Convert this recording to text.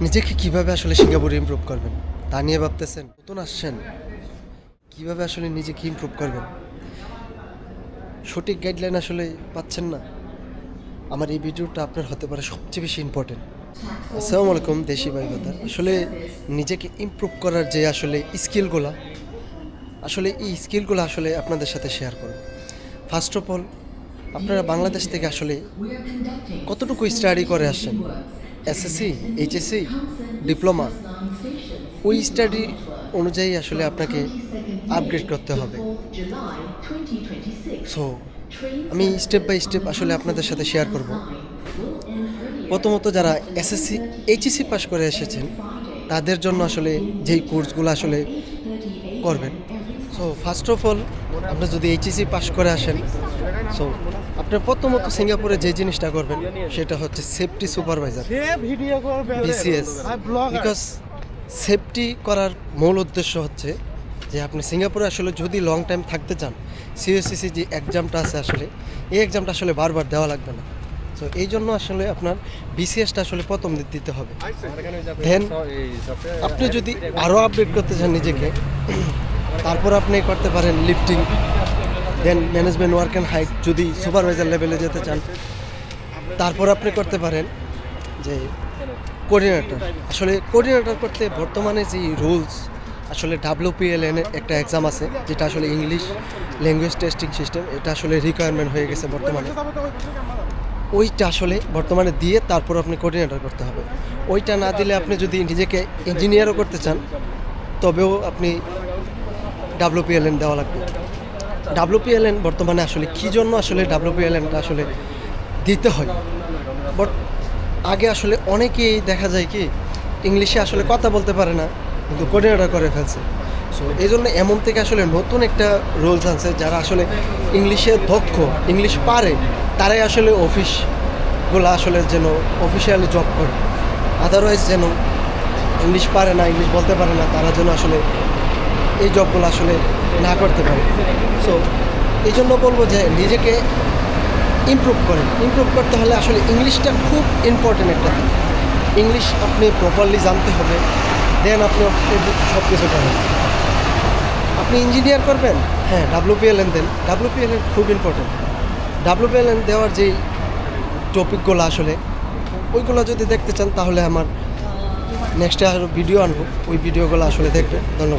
নিজেকে কিভাবে আসলে সিঙ্গাপুরে ইমপ্রুভ করবেন তা নিয়ে ভাবতেছেন? নতুন আসছেন, কিভাবে আসলে নিজেকে ইমপ্রুভ করবেন সঠিক গাইডলাইন আসলে পাচ্ছেন না। আমার এই ভিডিওটা আপনার হতে পারে সবচেয়ে বেশি ইম্পর্টেন্ট। আসসালামু আলাইকুম দেশি ভাই কথা। আসলে নিজেকে ইমপ্রুভ করার যে আসলে স্কিলগুলো, আসলে এই স্কিলগুলো আসলে আপনাদের সাথে শেয়ার করব। ফার্স্ট অফ অল, আপনারা বাংলাদেশ থেকে আসলে কতটুকু স্টাডি করে আসছেন? এসএসসি, এইচএসসি, ডিপ্লোমা, ওই স্টাডি অনুযায়ী আসলে আপনাকে আপগ্রেড করতে হবে। সো আমি স্টেপ বাই স্টেপ আসলে আপনাদের সাথে শেয়ার করব। প্রথমত যারা এসএসসি, এইচএসসি পাস করে এসেছেন তাদের জন্য আসলে যেই কোর্সগুলো আসলে করবেন। সো ফার্স্ট অফ অল, আপনি যদি এইচএসসি পাস করে আসেন, সো আপনার প্রথমত সিঙ্গাপুরে যে জিনিসটা করবেন সেটা হচ্ছে safety supervisor, BCS. Because safety করার মূল উদ্দেশ্য হচ্ছে যে আপনি সিঙ্গাপুরে আসলে যদি লং টাইম থাকতে চান, সিএসসিসি যে এক্সামটা আছে আসলে এই এক্সামটা আসলে বারবার দেওয়া লাগবে না। সো এই জন্য আসলে আপনার বিসিএসটা আসলে প্রথম দিতে হবে। দেন আপনি যদি আরও আপডেট করতে চান নিজেকে, তারপর আপনি করতে পারেন lifting, then management work and height যদি সুপারভাইজার লেভেলে যেতে চান। তারপর আপনি করতে পারেন যে কোঅর্ডিনেটর। আসলে কোঅর্ডিনেটর করতে বর্তমানে যে রুলস, আসলে WPLN এর একটা এক্সাম আছে যেটা আসলে ইংলিশ ল্যাঙ্গুয়েজ টেস্টিং সিস্টেম, এটা আসলে রিকোয়ারমেন্ট হয়ে গেছে বর্তমানে। ওইটা আসলে বর্তমানে দিয়ে তারপর আপনি কোঅর্ডিনেটর করতে হবে। ওইটা না দিলে আপনি যদি নিজেকে ইঞ্জিনিয়ারও করতে চান তবেও আপনি WPLN দেওয়া লাগবে। WPLN বর্তমানে আসলে কী জন্য আসলে WPLNটা আসলে দিতে হয়, বাট আগে আসলে অনেকেই দেখা যায় কি ইংলিশে আসলে কথা বলতে পারে না কিন্তু কোঅর্ডিনেটর করে ফেলছে। সো এই জন্য এমন থেকে আসলে নতুন একটা রুলস আনছে, যারা আসলে ইংলিশে দক্ষ, ইংলিশ পারে, তারাই আসলে অফিসগুলো আসলে যেন অফিসিয়ালি জব করে। আদারওয়াইজ যেন ইংলিশ পারে না, ইংলিশ বলতে পারে না, তারা যেন আসলে এই জবগুলো আসলে না করতে পারে। সো এই জন্য বলবো যে নিজেকে ইমপ্রুভ করেন। ইমপ্রুভ করতে হলে আসলে ইংলিশটা খুব ইম্পর্টেন্ট একটা দিক। ইংলিশ আপনি প্রপারলি জানতে হবে, দেন আপনি সব কিছু করেন। আপনি ইঞ্জিনিয়ার করবেন, হ্যাঁ WPLN দেন। WPLN খুব ইম্পর্টেন্ট। WPLN দেওয়ার যেই টপিকগুলো আসলে ওইগুলো যদি দেখতে চান তাহলে আমার নেক্সটে আরও ভিডিও আনবো, ওই ভিডিওগুলো আসলে দেখবেন। ধন্যবাদ।